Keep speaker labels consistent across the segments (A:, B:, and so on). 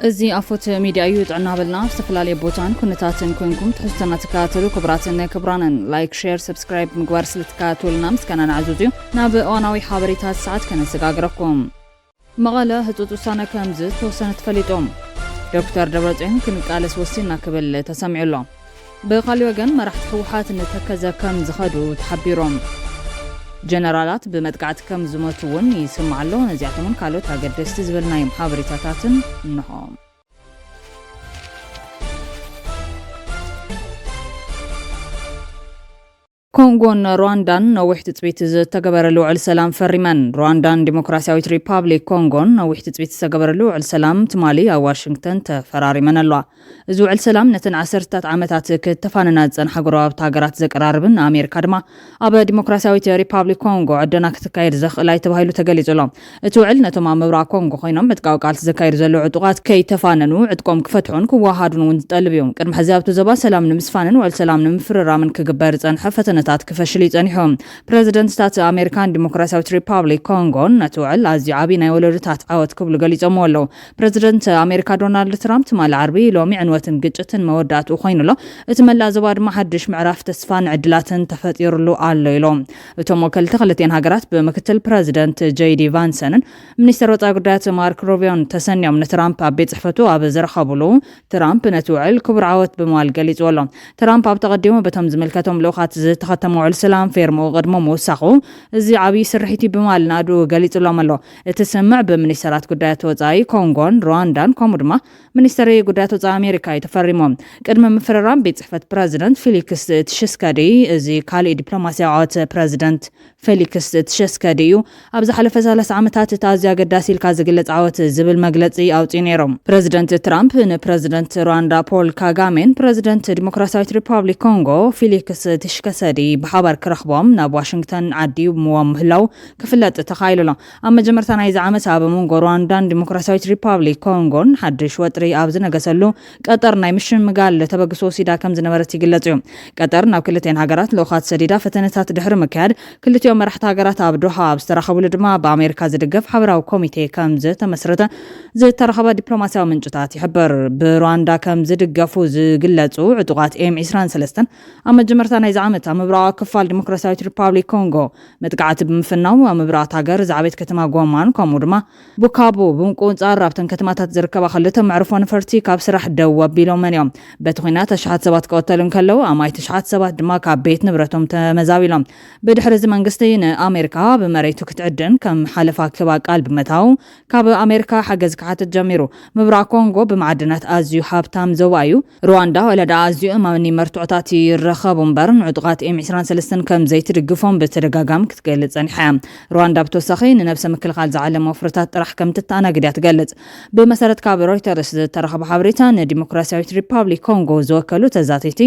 A: እዚ ኣፎት ሚድያ እዩ ጥዕና በልና ዝተፈላለዩ ቦታን ኩነታትን ኮይንኩም ትሕዝቶና ተከታተሉ ክብራትን ክብራንን ላይክ ሼር ሰብስክራይብ ምግባር ስለተከታተሉና ምስጋና ንዕዘዙ ናብ እዋናዊ ሓበሬታት ሰዓት ከነሰጋግረኩም መቐለ ህፁፅ ውሳነ ከምዝ ተወሰነ ተፈሊጦም ዶክተር ደብረጽዮን ክንቃለስ ወሲና ክብል ተሰሚዑሎ ብኻልእ ወገን መራሕቲ ህወሓት ንተከዘ ከም ዝኸዱ ተሓቢሮም ጀነራላት በመጥቃዕት ከም ዝመቱውን ይስማዓሎ ነዚያቶምን ካልኦት አገደስቲ ዝብልናዮም ሓበሬታታትን እንሆ ኮንጎን ሩዋንዳን ነዊሕ ትጽቢት ዝተገበረሉ ውዕል ሰላም ፈሪመን ሩዋንዳን ዲሞክራሲያዊት ሪፓብሊክ ኮንጎን ነዊሕ ትጽቢት ዝተገበረሉ ውዕል ሰላም ትማሊ ኣብ ዋሽንግተን ተፈራሪመን ኣለዋ እዚ ውዕል ሰላም ነተን 10 ዓመታት ከተፋነና ዝጸንሐ ጎረባብቲ ሃገራት ዘቀራርብን ኣሜሪካ ድማ ኣብ ዲሞክራሲያዊት ሪፓብሊክ ኮንጎ ዕድና ክትካየድ ዘኽእላይ ተባሂሉ ተገሊጹሎ እቲ ውዕል ነቶም ኣብ ምብራቕ ኮንጎ ኮይኖም ዕጥቃዊ ቃልሲ ዘካይዱ ዘለዉ ዕጡቓት ከይተፋነኑ ዕጥቆም ክፈትሑን ክዋሃዱን እውን ዝጠልብ እዮም ቅድሚ ሕዚ ኣብቲ ዞባ ሰላም ንምስፋንን ውዕል ሰላም ንምፍርራምን ክግበር ዝጸንሐ ፈተነታት ክፈሽል ይጸኒሖም ፕሬዚደንትታት ኣሜሪካን ዲሞክራሲያዊት ሪፓብሊክ ኮንጎን ነቲ ውዕል ኣዝዩ ዓብዪ ናይ ወለዶታት ዓወት ክብሉ ገሊጾም ኣለዉ ፕሬዚደንት ኣሜሪካ ዶናልድ ትራምፕ ትማሊ ዓርቢ ሎሚ ዕንወትን ግጭትን መወዳእቱ ኮይኑሎ እቲ መላእ ዞባ ድማ ሓድሽ ምዕራፍ ተስፋን ዕድላትን ተፈጢሩሉ ኣሎ ኢሎም እቶም ወከልቲ ክልቴን ሃገራት ብምክትል ፕሬዚደንት ጄዲ ቫንሰንን ሚኒስትር ወፃኢ ጉዳያት ማርክ ሩቢዮን ተሰንዮም ንትራምፕ ኣብ ቤት ጽሕፈቱ ኣብ ዝረኸብሉ ትራምፕ ነቲ ውዕል ክቡር ዓወት ብምባል ገሊጹ ኣሎ ትራምፕ ኣብ ተቐዲሙ በቶም ዝምልከቶም ልኡኻት ዝተኸተሙ ውዕል ሰላም ፌርሞ ቅድሞ ምውሳኹ እዚ ዓብዪ ስርሒት ብምባል ናዱ ገሊጹሎም ኣሎ እቲ ስምዕ ብሚኒስትራት ጉዳያት ወፃኢ ኮንጎን ሩዋንዳን ከምኡ ድማ ሚኒስትሪ ጉዳያት ወፃኢ ኣሜሪካ ተፈሪሞም ቅድሚ ምፍርራም ቤት ጽሕፈት ፕሬዚደንት ፌሊክስ ትሽስካዲ እዚ ካልእ ዲፕሎማስያዊ ዓወት ፕሬዚደንት ፌሊክስ ትሽስካዲ እዩ ኣብ ዝሓለፈ 30 ዓመታት እቲ ኣዝዩ ኣገዳሲ ኢልካ ዝግለጽ ዓወት ዝብል መግለጺ ኣውፂኡ ነይሮም ፕሬዚደንት ትራምፕ ንፕሬዚደንት ሩዋንዳ ፖል ካጋሜን ፕሬዚደንት ዲሞክራሲያዊት ሪፓብሊክ ኮንጎ ፌሊክስ ትሽስካዲ ብሓባር ክረኽቦም ናብ ዋሽንግተን ዓዲዩ ምዋም ምህላው ክፍለጥ ተኻይሉሎ ኣብ መጀመርታ ናይዚ ዓመት ኣብ መንጎ ሩዋንዳን ዲሞክራሲያዊት ሪፓብሊክ ኮንጎን ሓድሽ ወጥሪ ኣብ ዝነገሰሉ ቀጠር ናይ ምሽምጋል ተበግሶ ወሲዳ ከም ዝነበረት ይግለጽ እዩ ቀጠር ናብ ክልቴን ሃገራት ልኡኻት ሰዲዳ ፈተነታት ድሕሪ ምክያድ ክልቲኦም መራሕቲ ሃገራት ኣብ ዶሃ ኣብ ዝተረኸብሉ ድማ ብኣሜሪካ ዝድገፍ ሓበራዊ ኮሚቴ ከም ዝተመስረተ ዝተረኸበ ዲፕሎማስያዊ ምንጭታት ይሕብር ብሩዋንዳ ከም ዝድገፉ ዝግለጹ ዕጡቓት M23 ኣብ መጀመርታ ናይዚ ዓመት ኣብ ምብራቕ ክፋል ዲሞክራሲያዊት ሪፓብሊክ ኮንጎ መጥቃዕቲ ብምፍናው ኣብ ምብራቕ ሃገር ዝዓበየት ከተማ ጎማን ከምኡ ድማ ቡካቡ ብምቁፅጻር ኣብተን ከተማታት ዝርከባ ክልተ መዕርፎ ነፈርቲ ካብ ስራሕ ደው ኣቢሎም እዮም በቲ ኩናት ተሽሓት ሰባት ክቀተሉ ከለዉ ኣማይ ተሽሓት ሰባት ድማ ካብ ቤት ንብረቶም ተመዛቢሎም ብድሕሪ እዚ መንግስቲ ንኣሜሪካ ብመሬቱ ክትዕድን ከም ሓለፋ ክባ ቃል ብምታው ካብ ኣሜሪካ ሓገዝ ክሓትት ጀሚሩ ምብራቕ ኮንጎ ብማዕድናት ኣዝዩ ሃብታም ዞባ እዩ ሩዋንዳ ወለዳ ኣዝዩ እማኒ መርቱዕታት ይረኸቡ እምበር ንዕጡቓት M23 ከም ዘይትድግፎም በተደጋጋሚ ክትገልጽ ጸኒሓ ሩዋንዳ ብተወሳኺ ንነብሰ ምክልኻል ዝዓለመ ወፍርታት ጥራሕ ከም ትተኣናግድ ትገልጽ ብመሰረት ካብ ሮይተርስ ዝተረኸበ ሓበሬታ ንዲሞክራሲያዊት ሪፓብሊክ ኮንጎ ዝወከሉ ተዛተይቲ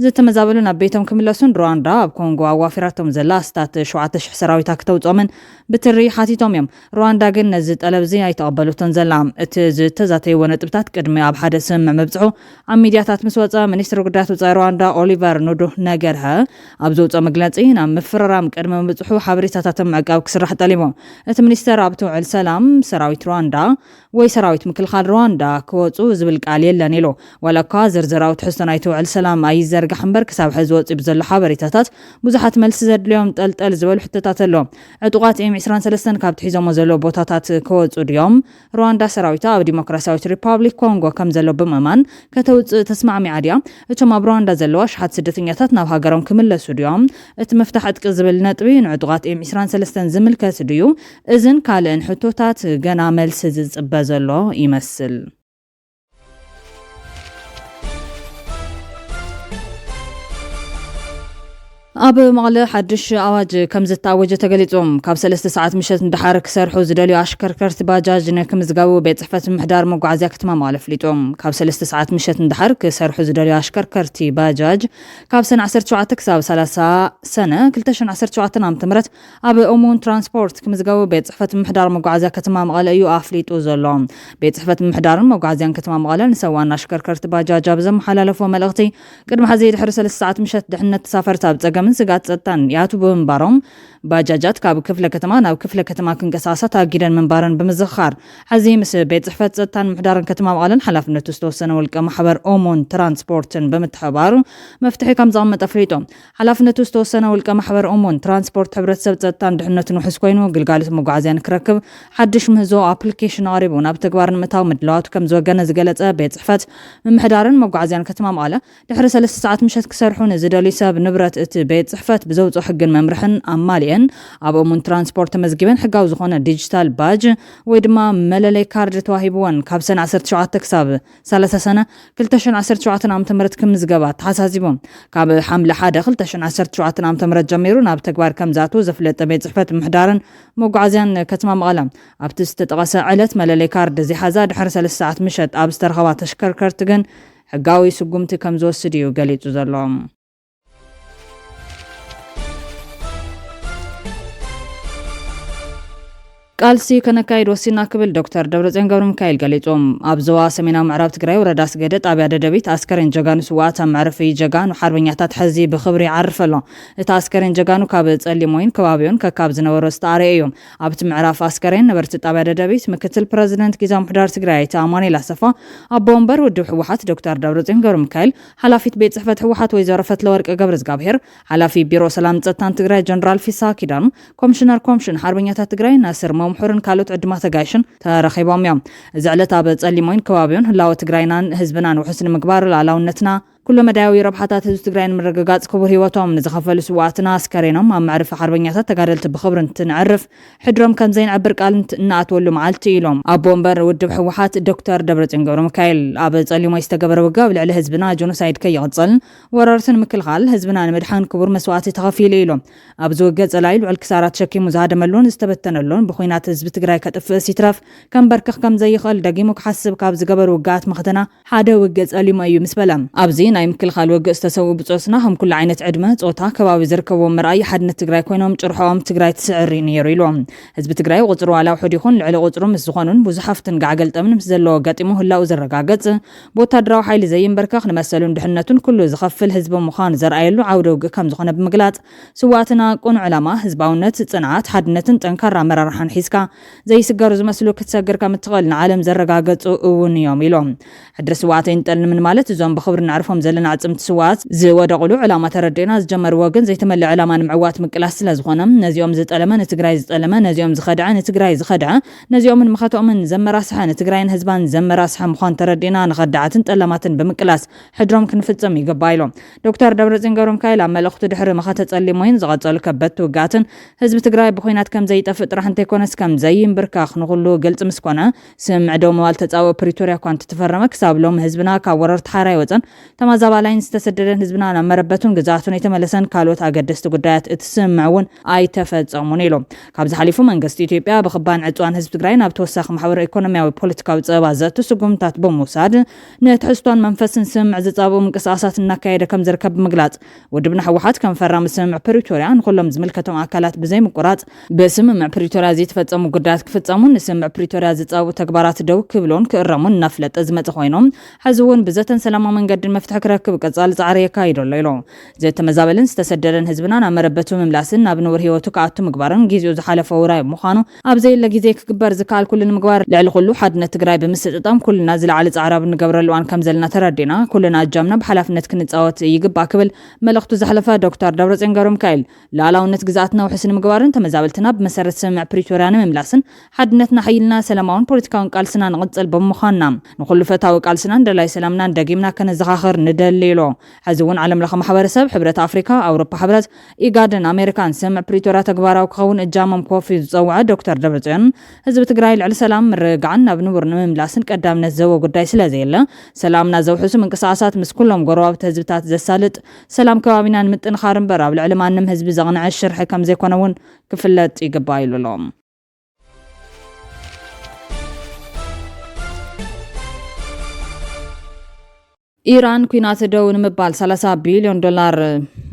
A: ዝተመዛበሉ ናብ ቤቶም ክምለሱን ሩዋንዳ ኣብ ኮንጎ ኣዋፊራቶም ዘላ ስታት 7,000 ሰራዊት ክተውጾምን ብትሪ ሓቲቶም እዮም ሩዋንዳ ግን ነዚ ጠለብዚ ኣይተቐበሉትን ዘላ እቲ ዝተዛተይዎ ነጥብታት ቅድሚ ኣብ ሓደ ስምዕ ምብጽሑ ኣብ ሚድያታት ምስ ወፀ ሚኒስትሪ ጉዳያት ወፃኢ ሩዋንዳ ኦሊቨር ኑዱህ ነገርሀ ኣብ ዘውፅኦ መግለጺ ናብ ምፍርራም ቅድሚ ምብጽሑ ሓበሬታታት ምዕቃብ ክስራሕ ጠሊቦም እቲ ሚኒስተር ኣብቲ ውዕል ሰላም ሰራዊት ሩዋንዳ ወይ ሰራዊት ምክልኻል ሩዋንዳ ክወፁ ዝብል ቃል የለን ኢሉ ወላኳ ዝርዝራዊ ትሕዝቶ ናይቲ ውዕል ሰላም ኣይዘርጋሕ እምበር ክሳብ ሕዚ ወፂኡ ብዘሎ ሓበሬታታት ብዙሓት መልሲ ዘድልዮም ጠልጠል ዝበሉ ሕቶታት ኣለዎም ዕጡቓት M23 ካብ ትሒዞሞ ዘለዉ ቦታታት ክወፁ ድዮም ሩዋንዳ ሰራዊታ ኣብ ዲሞክራሲያዊት ሪፓብሊክ ኮንጎ ከም ዘሎ ብምእማን ከተውፅእ ተስማዕሚዓ ድያ እቶም ኣብ ሩዋንዳ ዘለዋ ሽሓት ስደተኛታት ናብ ሃገሮም ክምለሱ ድዮም እቲ መፍታሕ ዕጥቂ ዝብል ነጥቢ ንዕጡቓት M23 ዝምልከት ድዩ እዝን ካልእን ሕቶታት ገና መልሲ ዝጽበ ዘሎ ይመስል ኣብ መቐለ ሓድሽ ኣዋጅ ከም ዝተኣወጀ ተገሊጾም ካብ 3 ሰዓት ምሸት እንድሓር ክሰርሑ ዝደልዩ ኣሽከርከርቲ ባጃጅ ንክምዝጋቡ ቤት ጽሕፈት ምሕዳር መጓዓዝያ ከተማ መቐለ ኣፍሊጦም ካብ 3 ሰዓት ምሸት እንድሓር ክሰርሑ ዝደልዩ ኣሽከርከርቲ ባጃጅ ካብ ሰነ 17 ክሳብ 30 ሰነ 2017 ዓ.ም ኣብ ኦሞን ትራንስፖርት ክምዝጋቡ ቤት ጽሕፈት ምሕዳር መጓዓዝያ ከተማ መቐለ እዩ ኣፍሊጡ ዘሎ ቤት ጽሕፈት ምሕዳርን መጓዓዝያን ከተማ መቐለ ንሰዋን ኣሽከርከርቲ ባጃጅ ኣብ ዘመሓላለፎ መልእኽቲ ቅድሚ ሕዚ ድሕሪ 3 ሰዓት ምሸት ድሕነት ተሳፈርቲ ኣብ ጸገም ሰላምን ስጋት ጸጥታን ያቱ በመንባሮም ባጃጃት ካብ ክፍለ ከተማ ናብ ክፍለ ከተማ ክንቀሳቀሳ ታጊደን መንባረን በመዘኻር ሕዚ ምስ ቤት ጽሕፈት ጸጥታን ምሕዳርን ከተማ መቐለን ሓላፍነቱ ዝተወሰነ ውልቀ ማሕበር ኦሞን ትራንስፖርትን በመተባበሩ መፍትሒ ከም ዘቐመጠ ኣፍሊጦም ሓላፍነቱ ዝተወሰነ ውልቀ ማሕበር ኦሞን ትራንስፖርት ሕብረተሰብ ጸጥታን ድሕነትን ውሕስ ኮይኑ ግልጋሎት መጓዓዝያን ክረክብ ሓድሽ ምህዞ ኣፕሊኬሽን ቀሪቡ ናብ ተግባር ንምእታው ምድላዋቱ ከም ዝወገነ ዝገለጸ ቤት ጽሕፈት ምሕዳርን መጓዓዝያን ከተማ መቐለ ድሕሪ 3 ሰዓት ምሸት ክሰርሑን ዝደልዩ ሰብ ንብረት እቲ ቤት ጽሕፈት ብዘውፅኦ ሕግን መምርሕን ኣማሊአን ኣብ ኦሞን ትራንስፖርት ተመዝጊበን ሕጋዊ ዝኾነ ዲጂታል ባጅ ወይ ድማ መለለይ ካርድ ተዋሂብዎን ካብ ሰነ 17 ክሳብ 30 ሰነ 2017 ዓ.ም ክምዝገባ ተሓሳሲቦም ካብ ሓምለ 1 2017 ዓ.ም ጀሚሩ ናብ ተግባር ከም ዝኣትዉ ዘፍለጠ ቤት ጽሕፈት ምሕዳርን መጓዓዝያን ከተማ መቐለ ኣብቲ ዝተጠቐሰ ዕለት መለለይ ካርድ ዝሓዛ ድሕሪ 3 ሰዓት ምሸት ኣብ ዝተረኸባ ተሽከርከርቲ ግን ሕጋዊ ስጉምቲ ከም ዝወስድ እዩ ገሊጹ ዘሎ ቃልሲ ከነካይድ ወሲና ክብል ዶክተር ደብረጽዮን ገብረሚካኤል ገሊጾም ኣብ ዞባ ሰሜናዊ ምዕራብ ትግራይ ወረዳ ስገደ ጣብያ ደደቢት ኣስከሬን ጀጋኑ ስዋኣት ኣብ መዕረፊ ጀጋኑ ሓርበኛታት ሕዚ ብኽብሪ ይዓርፍ ኣሎ እቲ ኣስከሬን ጀጋኑ ካብ ጸሊሞይን ከባቢውን ከካብ ዝነበሮ ዝተኣርየ እዮም ኣብቲ ምዕራፍ ኣስከሬን ነበርቲ ጣብያ ደደቢት ምክትል ፕረዚደንት ጊዜያዊ ምሕዳር ትግራይ ኣማኑኤል ኣሰፋ ኣቦ ወንበር ውድብ ሕወሓት ዶክተር ደብረጽዮን ገብረሚካኤል ሓላፊት ቤት ጽሕፈት ሕወሓት ወይዘሮ ፈትለወርቂ ገብረ ዝጋብሔር ሓላፊ ቢሮ ሰላም ጸጥታን ትግራይ ጀነራል ፊሳ ኪዳኑ ኮሚሽነር ኮሚሽን ሓርበኛታት ትግራይ ናስር መምሕርን ካልኦት ዕድማ ተጋይሽን ተረኺቦም እዮም እዚ ዕለት ኣብ ጸሊሞይን ከባቢውን ህላወ ትግራይናን ህዝብናን ውሕስን ምግባር ላላውነትና ኩሉ መዳያዊ ረብሓታት ህዝቢ ትግራይ ንምርግጋጽ ክቡር ህይወቶም ንዝኸፈሉ ስዋኣትና ኣስከሬኖም ኣብ መዕረፊ ሓርበኛታት ተጋደልቲ ብኽብሪ እንትንዕርፍ ሕድሮም ከም ዘይንዕብር ቃል እናኣትወሉ መዓልቲ ኢሎም ኣቦ ወንበር ውድብ ሕወሓት ዶክተር ደብረጽዮን ገብረሚካኤል ኣብ ጸሊሞይ ዝተገበረ ውጋብ ልዕሊ ህዝብና ጆኖሳይድ ከይቕጽልን ወረርትን ምክልኻል ህዝብና ንምድሓን ክቡር መስዋዕቲ ተኸፊሉ ኢሎም ኣብዚ ውግእ ጸላኢ ልዑል ክሳራ ተሸኪሙ ዝሃደመሉን ዝተበተነሉን ብኹናት ህዝቢ ትግራይ ከጥፍእ ሲትረፍ ከም በርክኽ ከም ዘይኽእል ደጊሙ ክሓስብ ካብ ዝገበሩ ውግኣት መኽተና ሓደ ውግእ ጸሊሞ እዩ ምስ በለ ኣብዚ ናይ ምክልኻል ውግእ ዝተሰው ብጾስና ከም ኩሉ ዓይነት ዕድመ ጾታ ከባቢ ዝርከብዎም ምርኣይ ሓድነት ትግራይ ኮይኖም ጭርሖም ትግራይ ትስዕር ነይሩ ኢሎም ህዝቢ ትግራይ ቁፅሩ ዋላ ውሕድ ይኹን ልዕሊ ቁፅሩ ምስ ዝኾኑን ብዙሓፍትን ጋዓገልጠምን ምስ ዘለዎ ገጢሙ ህላው ዝረጋገጽ ብወታደራዊ ሓይሊ ዘይንበርከኽ ንመሰሉን ድሕነቱን ኩሉ ዝኸፍል ህዝቢ ምዃኑ ዘርኣየሉ ዓውደ ውግእ ከም ዝኾነ ብምግላጽ ስዋኣትና ቁኑዕ ዕላማ ህዝባውነት ጽንዓት ሓድነትን ጠንካራ ኣመራርሓን ሒዝካ ዘይስገሩ ዝመስሉ ክትሰግር ከም እትኽእል ንዓለም ዘረጋገጹ እውን እዮም ኢሎም ሕድሪ ስዋኣት ይንጠልን ምን ማለት እዞም ብኽብሪ ንዕርፎም ዘለና ዓጽምቲ ስዋኣት ዝወደቕሉ ዕላማ ተረዲና ዝጀመርዎ ግን ዘይተመልአ ዕላማ ንምዕዋት ምቅላስ ስለ ዝኾነ ነዚኦም ዝጠለመ ንትግራይ ዝጠለመ ነዚኦም ዝኸድዐ ንትግራይ ዝኸድዐ ነዚኦምን ምኸቶምን ዘመራስሐ ንትግራይን ህዝባን ዘመራስሐ ምዃኑ ተረዲና ንኸዳዓትን ጠለማትን ብምቅላስ ሕድሮም ክንፍጽም ይግባ ኢሎም ዶክተር ደብረጽዮን ገብረሚካኤል ኣብ መልእኽቱ ድሕሪ መኸተ ጸሊሞይን ዝቐጸሉ ከበድቲ ውግኣትን ህዝቢ ትግራይ ብኹናት ከም ዘይጠፍእ ጥራሕ እንተይኮነስ ከም ዘይንብርካኽ ንኹሉ ግልጽ ምስ ኮነ ስምዕ ደው ምባል ተጻውኦ ፕሪቶርያ እኳ እንተተፈረመ ክሳብ ሎም ህዝብና ካብ ወረርቲ ሓራ ይወፀን ተመዛባላይን ዝተሰደደን ህዝብና ናብ መረበቱን ግዛቱን የተመለሰን ካልኦት ኣገደስቲ ጉዳያት እትስምዕውን ኣይተፈጸሙን ኢሎም ካብዚ ሓሊፉ መንግስቲ ኢትዮጵያ ብኽባን ዕፅዋን ህዝቢ ትግራይ ናብ ተወሳኺ ማሕበራዊ ኢኮኖሚያዊ ፖለቲካዊ ፀበባ ዘእቱ ስጉምታት ብምውሳድ ንትሕዝቶን መንፈስን ስምዕ ዝጻብኡ ምንቅስቓሳት እናካየደ ከም ዝርከብ ብምግላጽ ውድብና ሕወሓት ከም ፈራሚ ስምዕ ፕሪቶርያ ንኩሎም ዝምልከቶም ኣካላት ብዘይ ምቁራጽ ብስምምዕ ፕሪቶርያ ዝተፈጸሙ ጉዳያት ክፍጸሙን ንስምዕ ፕሪቶርያ ዝጻብኡ ተግባራት ደው ክብሎን ክእረሙን እናፍለጠ ዝመጽ ኮይኖም ሕዚ እውን ብዘተን ሰላማዊ መንገድን መፍትሒ ክረክብ ቀጻሊ ጻዕሪ የካይደሎ ኢሎም ዘተመዛበልን ዝተሰደደን ህዝብና ናብ መረበቱ ምምላስን ናብ ንውር ህይወቱ ከኣቱ ምግባርን ጊዜኡ ዝሓለፈ ውራይ ምዃኑ ኣብ ዘይለ ግዜ ክግበር ዝከኣል ኩሉ ንምግባር ልዕሊ ኩሉ ሓድነት ትግራይ ብምስጥጣም ኩልና ዝለዓለ ጻዕሪ ንገብረሉ እዋን ከም ዘለና ተረዲና ኩልና ኣጃምና ብሓላፍነት ክንጻወት ይግባእ ክብል መልእኽቱ ዘሕለፈ ዶክተር ደብረጽዮን ገብረሚካኤል ሉዓላውነት ግዛኣትና ውሕስን ምግባርን ተመዛበልትና ብመሰረት ስምዕ ፕሪቶርያ ንምምላስን ሓድነትና ሓይልና ሰላማውን ፖለቲካውን ቃልስና ንቕጽል ብምዃንና ንኹሉ ፈታዊ ቃልስናን ደላይ ሰላምናን ደጊምና ከነዘኻኽር ንደሊ ኢሎ ሕዚ እውን ዓለም ለኸ ማሕበረሰብ ሕብረት ኣፍሪካ ኣውሮፓ ሕብረት ኢጋድን ኣሜሪካን ስምዕ ፕሪቶርያ ተግባራዊ ክኸውን እጃሞም ኮፍ ዝፀውዐ ዶክተር ደብረጽዮን ህዝቢ ትግራይ ልዕሊ ሰላም ምርግጋዕን ናብ ንቡር ንምምላስን ቀዳምነት ዘቦ ጉዳይ ስለዘየለ ሰላምና ዘውሕሱ ምንቅስቓሳት ምስ ኩሎም ጎረባብቲ ህዝብታት ዘሳልጥ ሰላም ከባቢና ንምጥንኻር እምበር ኣብ ልዕሊ ማንም ህዝቢ ዘቕንዐ ሽርሒ ከም ዘይኮነ እውን ክፍለጥ ይግባእ ኢሎም ኢራን ኩናት ደው ንምባል $30 ቢልዮን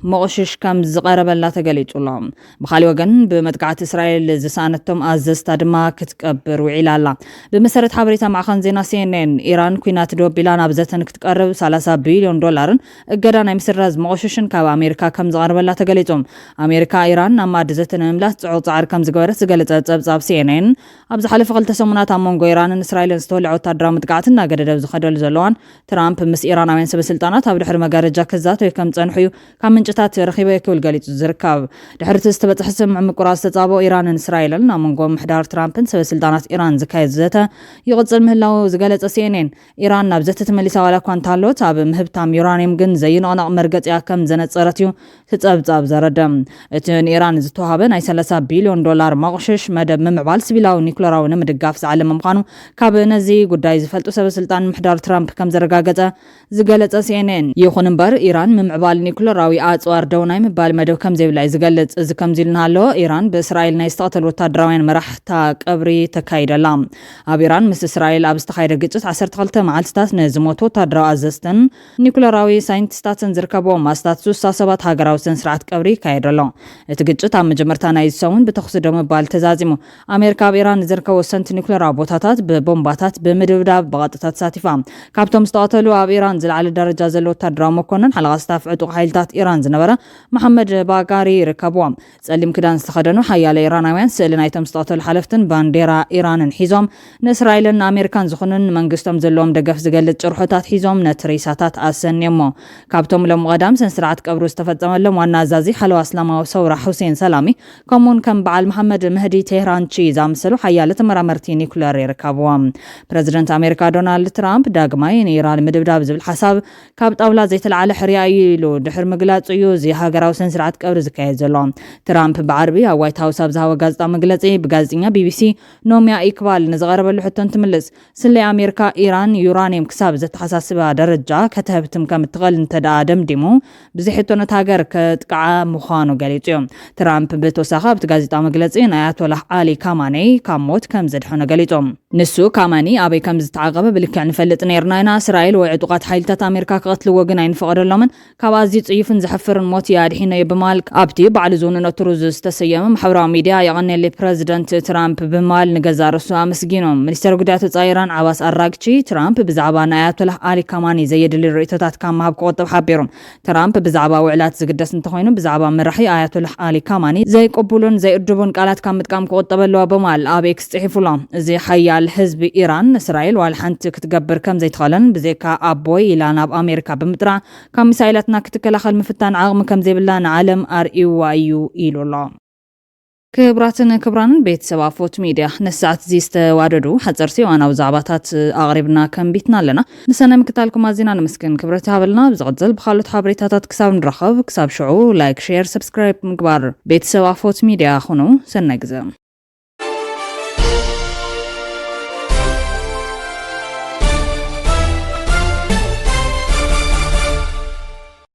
A: مقشش كم زقربلا تقليتولهم بخالي وغن بمدقعة إسرائيل زسانتهم أززتا دما كتكبر وعلالا بمسارة حبريتا مع خنزينا CNN إيران كوينات دو بلان أبزتن كتقرب 3 بليون دولار اقدان يمسرز مقششن كاب أمريكا كم زقربلا تقليتهم أمريكا إيران نما دزتن املاس تعود عار كم زقورت زقلت تبزاب CNN أبز حلف قلت سمونات أمونغو إيران إسرائيل استولعوا تدرا مدقعتنا قد دبزو خدول زلوان ترامب مس إيران وين سب سلطانات أبو دحر مقارجة كزات ويكم تنحيو كم من جتات رخيبة يكول قاليت زركاب دحر تستبت حسم مع مقراص تطابو إيران إسرائيل نامونغو محدار ترامب سب سلطانات إيران زكاية زتا يغزل مهلاو زقالت CNN إيران نابزت تمليسا ولا كوانتالو تاب مهبتام يورانيم جن زين أنا مرقت يا كم زنت صارتيو تتابزاب زردم اتن إيران زتوهابن أي 3 بليون دولار مغشش مدب ممعبال سبيلاو نيكلوراو نمدقاف على ممقانو كاب نزي قداي زفلتو سب سلطان محدار ترامب كم زرقاقتا زقالت CNN يخون مبار إيران ممعبال نيكلوراوي آتوار دوناي مبال مدو كم زي بلاي زقالت إذ كم زيلنا لو إيران بإسرائيل نايستقتل وتادراوين مرحتا قبري تكايد اللام أب إيران مس إسرائيل أبستخايد قجت 10 معالستات نزموتو تادرا أزستن نيكلوراوي ساينتستاتن زركبو ماستاتسو ساسبات هاقراو سنسرعت قبري كايد اللام اتقجت عم جمرتانا يساون بتخصدو مبال تزازيمو أمريكا بإيران زركبو سنت نيكلوراو بوتاتات ببومباتات بمدوداب بغاطتات ساتفام كابتوم استقتلو أب إيران زل على درجة زلو تدرا مكونن حلقة ستاف عطوق حيلتات إيران زنبرا محمد باقاري ركبوام سأليم كدان استخدنو حيال إيراناوين سألنا يتم استقتل حلفتن بانديرا إيران حيزوم نإسرائيلن أمريكان زخنن منقستم زلوم دقف زقلت جرحوتات حيزوم نتريساتات أسن يمو كابتوم لهم غدام سنسرعت قبرو استفدتم لهم وانا زازي حلو أسلامة وصورة حسين سلامي كمون كم بعال محمد مهدي تهران تشي زامسلو حيالة مرامرتي نيكولاري ركبوام بريزيدنت أمريكا دونالد ترامب داقماين إيران مدبداب زبل حساب كاب طاولا زيت العالة حريايلو دحر مقلات عيوزي هاقراو سنسرعت قبر زكاية زلوم ترامب بعربي وايت هاوس أبزها وغازتا مقلاتي بغازينيا BBC نوميا إقبال نزغرب اللي حتى نتملس سلي أمريكا إيران يورانيم كساب زت حساسبها درجة كتهبتم كم تغل انتدا آدم ديمو بزيحتو نتاقر كتقع مخانو قاليتيوم ترامب بتوساخا بتغازيتا مقلاتين آيات ولا آلي كاماني كاموت كم زدحونا قاليتوم نسو كاماني أبي كم زتعاقب بلكع نفلت نيرناينا إسرائيل وعطوقات حيلتات أمريكا قتلوا وقناين فقر اللومن كوازيت عيفن زحفر الموت ياد حين يبمالك أبتي بعد زون نتروز استسيام محورا ميديا يغني اللي بريزيدنت ترامب بمال نقزار السوا مسجينهم منستر قدات طايران عواس الراقشي ترامب بزعبان آيات له آلي كاماني زيد اللي رئيتات كان مهب قوطب حابيرهم ترامب بزعبا وعلات زقدس انتخوينو بزعبا مرحي آيات له آلي كاماني زي قبولون زي ارجبون قالات كان متقام قوطب اللوا بمال آبيكس تحفلهم زي حيال حزب إيران إسرائيل والحنت كتقبر كم زي تخلن بزيكا أبوي إلى ناب أمريكا بمترع كم مسائلتنا كتكلخل مفتان عغم كم زي بالله عالم REYU إيلو الله كبراتنا كبران بيت سوافوت ميديا نساعت زيست واددو حزرتي وانا وزعباتات أغربنا كم بيتنا لنا نسانا مكتالكم عزينا نمسكن كبرتها بالنا بزغزل بخالط حابريتاتات كساب نرخب كساب شعو لايك شير سبسكرايب مكبار بيت سوافوت ميديا خونو سنقزم